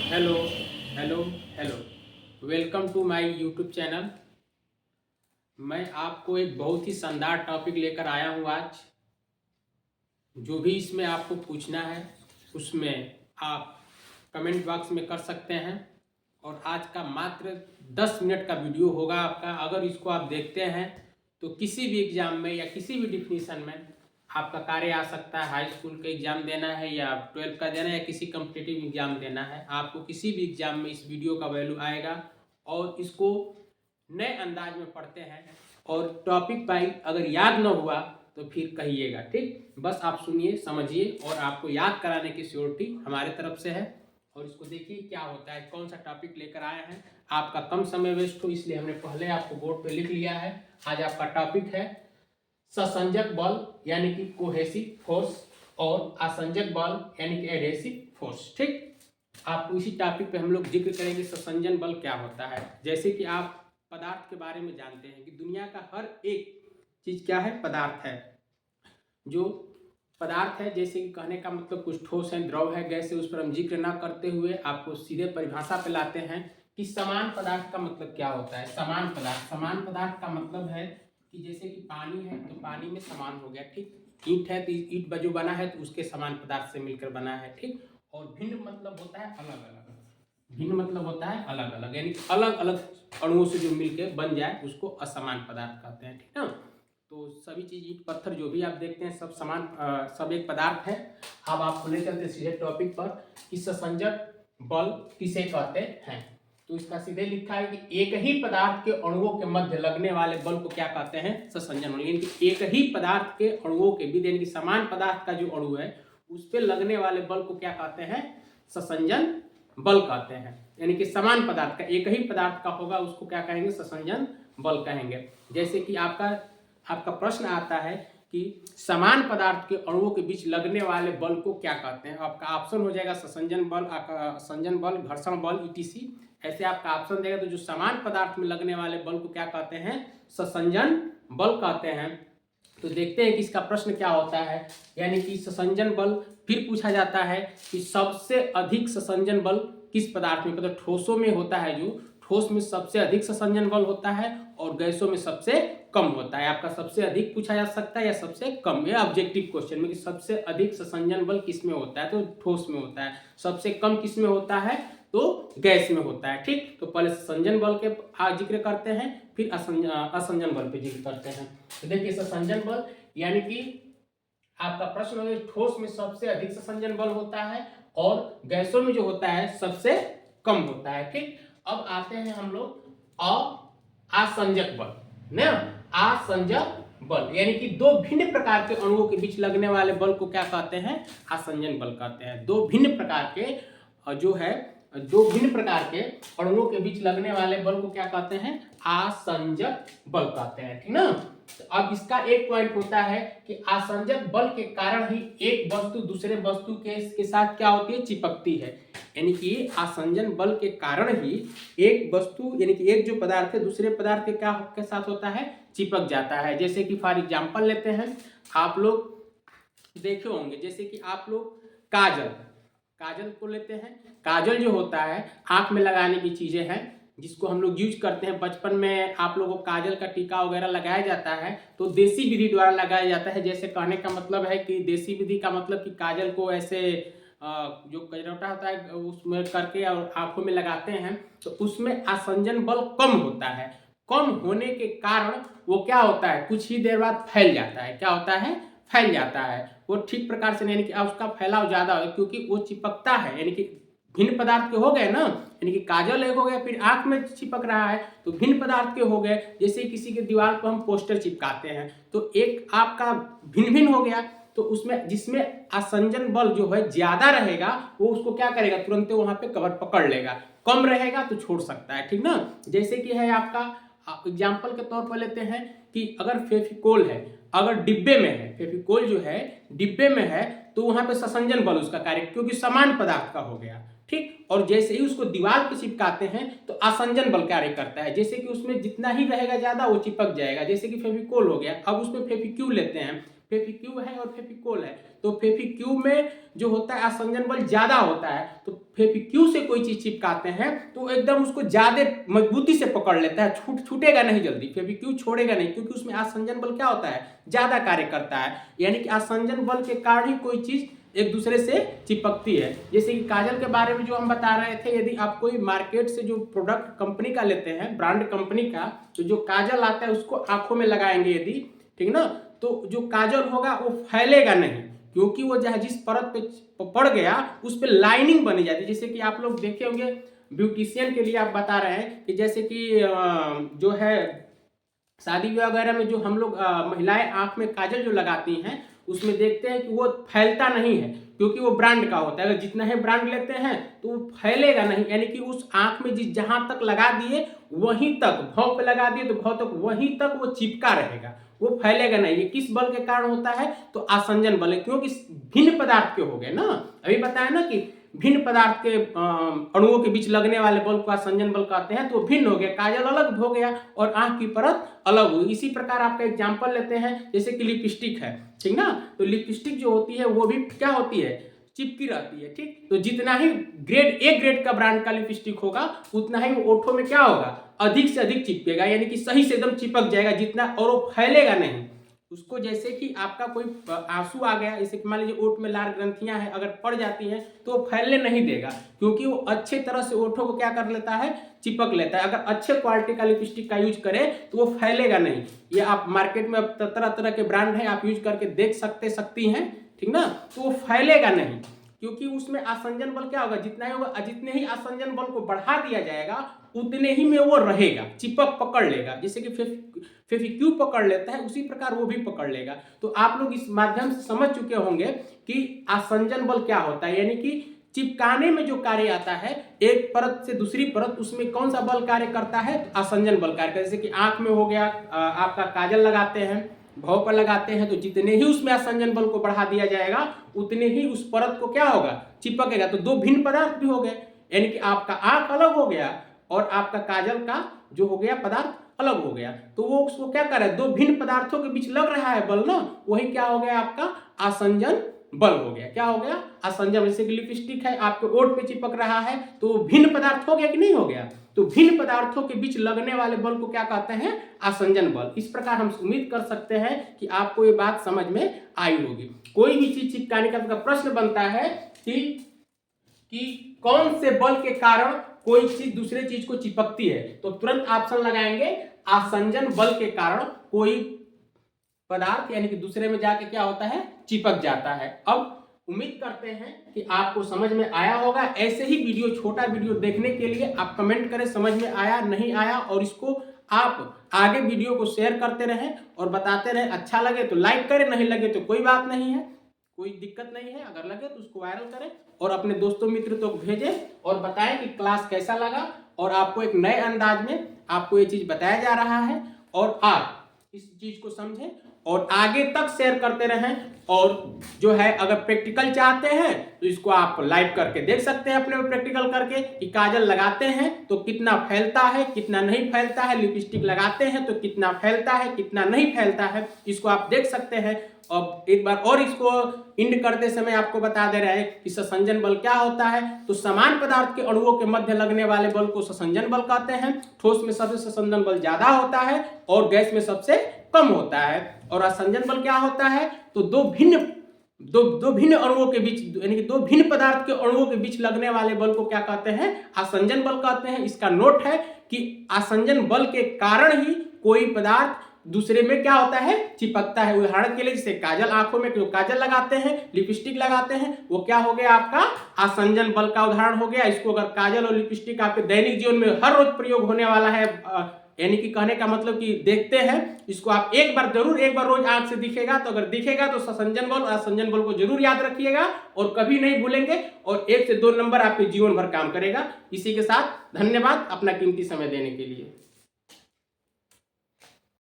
Hello hello hello, welcome to my YouTube channel. मैं आपको एक बहुत ही शानदार टॉपिक लेकर आया हूँ आज। जो भी इसमें आपको पूछना है उसमें आप कमेंट बॉक्स में कर सकते हैं। और आज का मात्र 10 मिनट का वीडियो होगा आपका। अगर इसको आप देखते हैं तो किसी भी एग्ज़ाम में या किसी भी डिफिनीशन में आपका कार्य आ सकता है। हाई स्कूल का एग्ज़ाम देना है या 12th का देना है या किसी कम्पिटिटिव एग्ज़ाम देना है, आपको किसी भी एग्ज़ाम में इस वीडियो का वैल्यू आएगा। और इसको नए अंदाज में पढ़ते हैं और टॉपिक वाइज अगर याद न हुआ तो फिर कहिएगा, ठीक। बस आप सुनिए, समझिए और आपको याद कराने की श्योरिटी हमारे तरफ से है। और इसको देखिए क्या होता है, कौन सा टॉपिक लेकर आए हैं। आपका कम समय वेस्ट हो इसलिए हमने पहले आपको बोर्ड पे लिख लिया है। आज आपका टॉपिक है ससंजक बल यानी कि कोहेसिव फोर्स और असंजक बल यानी कि एडहेसिव फोर्स, ठीक। आपको इसी टॉपिक पे हम लोग जिक्र करेंगे ससंजन बल क्या होता है। जैसे कि आप पदार्थ के बारे में जानते हैं कि दुनिया का हर एक चीज क्या है, पदार्थ है। जो पदार्थ है, जैसे कि कहने का मतलब कुछ ठोस है, द्रव है, गैस है, उस पर हम जिक्र ना करते हुए आपको सीधे परिभाषा पे लाते हैं कि समान पदार्थ का मतलब क्या होता है। समान पदार्थ का मतलब है कि जैसे कि पानी है तो पानी में समान हो गया, ठीक। ईंट है तो ईंट जो बना है तो उसके समान पदार्थ से मिलकर बना है, ठीक। और भिन्न मतलब होता है अलग अलग। भिन्न मतलब होता है अलग अलग, यानी कि अलग अलग अणुओं से जो मिलकर बन जाए उसको असमान पदार्थ कहते हैं, ठीक ना। तो सभी चीज ईंट पत्थर जो भी आप देखते हैं सब समान सब एक पदार्थ है। अब आपको ले चलते सीधे टॉपिक पर कि ससंजक बल किसे कहते हैं। तो इसका सीधे लिखा है कि एक ही पदार्थ के अणुओं के मध्य लगने वाले बल को क्या कहते हैं, ससंजन बल। यानी कि एक ही पदार्थ के अणुओं के बीच, यानी कि समान पदार्थ का जो अणु है उस पर लगने वाले बल को क्या कहते हैं, ससंजन बल कहते हैं। यानी कि समान पदार्थ का, एक ही पदार्थ का होगा उसको क्या कहेंगे, ससंजन बल कहेंगे। जैसे कि आपका प्रश्न आता है कि समान पदार्थ के अणुओं के बीच लगने वाले बल को क्या कहते हैं। आपका ऑप्शन हो जाएगा ससंजन बल, संजन बल, घर्षण बल, ईटीसी। ऐसे आपका ऑप्शन देगा तो जो समान पदार्थ में लगने वाले बल को क्या कहते हैं, ससंजन बल कहते हैं। तो देखते हैं कि इसका प्रश्न क्या होता है। यानी कि ससंजन बल फिर पूछा जाता है कि सबसे अधिक ससंजन बल किस पदार्थ में, मतलब ठोसों में होता है। जो ठोस में सबसे अधिक ससंजन बल होता है और गैसों में सबसे कम होता है। आपका सबसे अधिक पूछा जा सकता है या सबसे कम, ये ऑब्जेक्टिव क्वेश्चन में कि सबसे अधिक ससंजन बल किस में होता है, तो ठोस में होता है। सबसे कम किस में होता है, तो गैस में होता है, ठीक। तो पहले ससंजन बल के जिक्र करते हैं, फिर असंजन बल पे जिक्र करते हैं। तो देखिए ससंजन बल यानी कि आपका प्रश्न है ठोस में सबसे अधिक ससंजन बल होता है और गैसों में जो होता है सबसे कम होता है, ठीक। अब आते हैं हम लोग असंजक बल ना। असंजक बल यानी कि दो भिन्न प्रकार के अणुओं के बीच लगने वाले बल को क्या कहते हैं, असंजन बल कहते हैं। दो भिन्न प्रकार के जो है, दो भिन्न प्रकार के अणुओं के बीच लगने वाले बल को क्या कहते हैं, असंजक बल कहते हैं, ठीक ना। तो अब इसका एक पॉइंट होता है कि असंजक बल के कारण ही एक वस्तु दूसरे वस्तु के साथ क्या होती है, चिपकती है। यानी कि असंजन बल के कारण ही एक वस्तु यानी कि एक जो पदार्थ है दूसरे पदार्थ के क्या के साथ होता है, चिपक जाता है। जैसे कि फॉर एग्जांपल लेते हैं, आप लोग देखे होंगे, जैसे कि आप लोग काजल को लेते हैं। काजल जो होता है आंख में लगाने की चीजें हैं जिसको हम लोग यूज करते हैं। बचपन में आप लोगों को काजल का टीका वगैरह लगाया जाता है तो देसी विधि द्वारा लगाया जाता है। जैसे कहने का मतलब है कि देसी विधि का मतलब कि काजल को ऐसे जो कजरौटा होता है उसमें करके और आंखों में लगाते हैं तो उसमें आसंजन बल कम होता है। कम होने के कारण वो क्या होता है, कुछ ही देर बाद फैल जाता है। क्या होता है, फैल जाता है। वो ठीक प्रकार से, यानी कि उसका फैलाव ज्यादा हो क्योंकि वो चिपकता है। यानी कि भिन्न पदार्थ के हो गए ना, यानी कि काजल एक हो गया, फिर आंख में चिपक रहा है तो भिन्न पदार्थ के हो गए। जैसे किसी के दीवार पर हम पोस्टर चिपकाते हैं तो एक आपका भिन्न भिन्न हो गया, तो उसमें जिसमें आसंजन बल जो है ज्यादा रहेगा वो उसको क्या करेगा, तुरंत वहां पे कवर पकड़ लेगा। कम रहेगा तो छोड़ सकता है, ठीक ना। जैसे कि है आपका एग्जाम्पल के तौर पर लेते हैं कि अगर फेविकोल है, अगर डिब्बे में है, फेविकोल जो है डिब्बे में है तो वहां पे ससंजन बल उसका कार्य, क्योंकि समान पदार्थ का हो गया, ठीक। और जैसे ही उसको दीवार पे चिपकाते हैं तो आसंजन बल कार्य करता है। जैसे कि उसमें जितना ही रहेगा ज्यादा वो चिपक जाएगा। जैसे कि फेविकोल हो गया, अब उसमें फेविक्यूल लेते हैं, फेविक्यू है और फेविकोल है। तो फेविक्यू में जो होता है आसंजन बल ज्यादा होता है, तो फेविक्यू से कोई चीज चिपकाते हैं तो एकदम उसको ज्यादा मजबूती से पकड़ लेता है, छूटेगा नहीं जल्दी, फेविक्यू छोड़ेगा नहीं, क्योंकि उसमें आसंजन बल क्या होता है, ज्यादा कार्य करता है। यानी कि आसंजन बल के कारण ही कोई चीज एक दूसरे से चिपकती है। जैसे कि काजल के बारे में जो हम बता रहे थे, यदि आप कोई मार्केट से जो प्रोडक्ट कंपनी का लेते हैं, ब्रांड कंपनी का, तो जो काजल आता है उसको आंखों में लगाएंगे यदि, ठीक ना, तो जो काजल होगा वो फैलेगा नहीं, क्योंकि वो जिस परत पे पड़ गया उस पर लाइनिंग बनी जाती है। जैसे कि आप लोग देखे होंगे ब्यूटिशियन के लिए आप बता रहे हैं कि जैसे कि जो है शादी वगैरह में जो हम लोग महिलाएं आंख में काजल जो लगाती हैं उसमें देखते हैं कि वो फैलता नहीं है, क्योंकि वो ब्रांड का होता है। अगर जितना ही ब्रांड लेते हैं तो वो फैलेगा नहीं, यानी कि उस आंख में जहां तक लगा दिए वहीं तक, भौं पे लगा दिए तो भौं तक वहीं तक वो चिपका रहेगा, वो फैलेगा नहीं। ये किस बल के कारण होता है, तो आसंजन बल है, क्योंकि भिन्न पदार्थ के हो गए ना, अभी बताया ना कि भिन्न पदार्थ के अणुओं के बीच लगने वाले बल को आसंजन बल कहते हैं। तो भिन्न हो गया, काजल अलग हो गया और आंख की परत अलग हुई। इसी प्रकार आपका एग्जांपल लेते हैं, जैसे कि लिपस्टिक है, ठीक ना, तो लिपस्टिक जो होती है वो भी क्या होती है, चिपकी रहती है, ठीक। तो जितना ही ग्रेड का ब्रांड का लिपस्टिक होगा उतना ही वो ओठों में क्या होगा, अधिक से अधिक चिपकेगा, यानी कि सही से एकदम चिपक जाएगा जितना, और वो फैलेगा नहीं उसको। जैसे कि आपका कोई आंसू आ गया, जैसे कि मान लीजिए ओठ में लाल ग्रंथियां हैं, अगर पड़ जाती हैं तो वो फैलने नहीं देगा, क्योंकि वो अच्छे तरह से ओठों को क्या कर लेता है, चिपक लेता है। अगर अच्छे क्वालिटी का लिपस्टिक का यूज करें तो वो फैलेगा नहीं। ये आप मार्केट में तरह तरह के ब्रांड हैं, आप यूज करके देख सकती हैं, ठीक ना, तो वो फैलेगा नहीं, क्योंकि उसमें आसंजन बल क्या होगा, जितना ही होगा, जितने ही आसंजन बल को बढ़ा दिया जाएगा उतने ही में वो रहेगा, चिपक पकड़ लेगा। जैसे कि फेविक्यू पकड़ लेता है उसी प्रकार वो भी पकड़ लेगा। तो आप लोग इस माध्यम से समझ चुके होंगे कि आसंजन बल क्या होता है, यानी कि चिपकाने में जो कार्य आता है एक परत से दूसरी परत, उसमें कौन सा बल कार्य करता है, तो आसंजन बल कार्य करता है। जैसे कि आंख में हो गया, आपका काजल लगाते हैं, भौं पर लगाते हैं, तो जितने ही उसमें आसंजन बल को बढ़ा दिया जाएगा उतने ही उस परत को क्या होगा, चिपकेगा। तो दो भिन्न पदार्थ भी हो गए, यानी कि आपका आंख अलग हो गया और आपका काजल का जो हो गया पदार्थ अलग हो गया। तो वो उसको क्या कर रहा है, दो भिन्न पदार्थों के बीच लग रहा है बल ना, वही क्या हो गया, आपका आसंजन बल हो गया। क्या हो गया, आसंजन। जैसे कि लिपस्टिक है, आपके ओठ पे चिपक रहा है, तो भिन्न पदार्थ हो गया कि नहीं हो गया। तो भिन्न पदार्थों के बीच लगने वाले बल को क्या कहते हैं, आसंजन बल। इस प्रकार हम उम्मीद कर सकते हैं कि आपको ये बात समझ में आई होगी। कोई भी चीज चिपकाने का प्रश्न बनता है कि कौन से बल के कारण कोई चीज दूसरे चीज को चिपकती है, तो तुरंत ऑप्शन लगाएंगे, आसंजन बल के कारण कोई पदार्थ यानी कि दूसरे में जाके क्या होता है, चिपक जाता है। अब उम्मीद करते हैं कि आपको समझ में आया होगा। ऐसे ही वीडियो, छोटा वीडियो देखने के लिए आप कमेंट करें समझ में आया नहीं आया, और इसको आप आगे वीडियो को शेयर करते रहें और बताते रहें। अच्छा लगे तो लाइक करें, नहीं लगे तो कोई बात नहीं है, कोई दिक्कत नहीं है। अगर लगे तो उसको वायरल करें और अपने दोस्तों मित्र तक भेजें और बताएं कि क्लास कैसा लगा, और आपको एक नए अंदाज में आपको ये चीज बताया जा रहा है और आप इस चीज को समझें और आगे तक शेयर करते रहें। और जो है अगर प्रैक्टिकल चाहते हैं तो इसको आप लाइव करके देख सकते हैं, अपने प्रैक्टिकल करके कि काजल लगाते हैं तो कितना फैलता है, कितना नहीं फैलता है, लिपस्टिक लगाते हैं तो कितना फैलता है, कितना नहीं फैलता है, इसको आप देख सकते हैं। अब एक बार और इसको इंड करते समय आपको बता दे रहे हैं कि ससंजन बल क्या होता है। तो समान पदार्थ के अणुओं के मध्य लगने वाले बल को ससंजन बल कहते हैं। ठोस में सबसे ससंजन बल ज्यादा होता है और गैस में सबसे कम होता है। और आसंजन बल क्या होता है, तो दो भिन्न अणुओं के बीच, यानी कि दो भिन्न पदार्थ के अणुओं के बीच लगने वाले बल को क्या कहते हैं, आसंजन बल कहते हैं। इसका नोट है कि आसंजन बल के कारण ही कोई पदार्थ दूसरे में क्या होता है, चिपकता है। उदाहरण के लिए जैसे काजल, आंखों में जो काजल लगाते हैं, लिपस्टिक लगाते हैं, वो क्या हो गया, आपका आसंजन बल का उदाहरण हो गया। इसको अगर काजल और लिपस्टिक आपके दैनिक जीवन में हर रोज प्रयोग होने वाला है, यानी कि कहने का मतलब कि देखते हैं, इसको आप एक बार रोज आंख से दिखेगा, तो अगर दिखेगा तो ससंजन बल और आसंजन बल को जरूर याद रखिएगा और कभी नहीं भूलेंगे, और 1 से 2 नंबर आपके जीवन भर काम करेगा। इसी के साथ धन्यवाद अपना कीमती समय देने के लिए।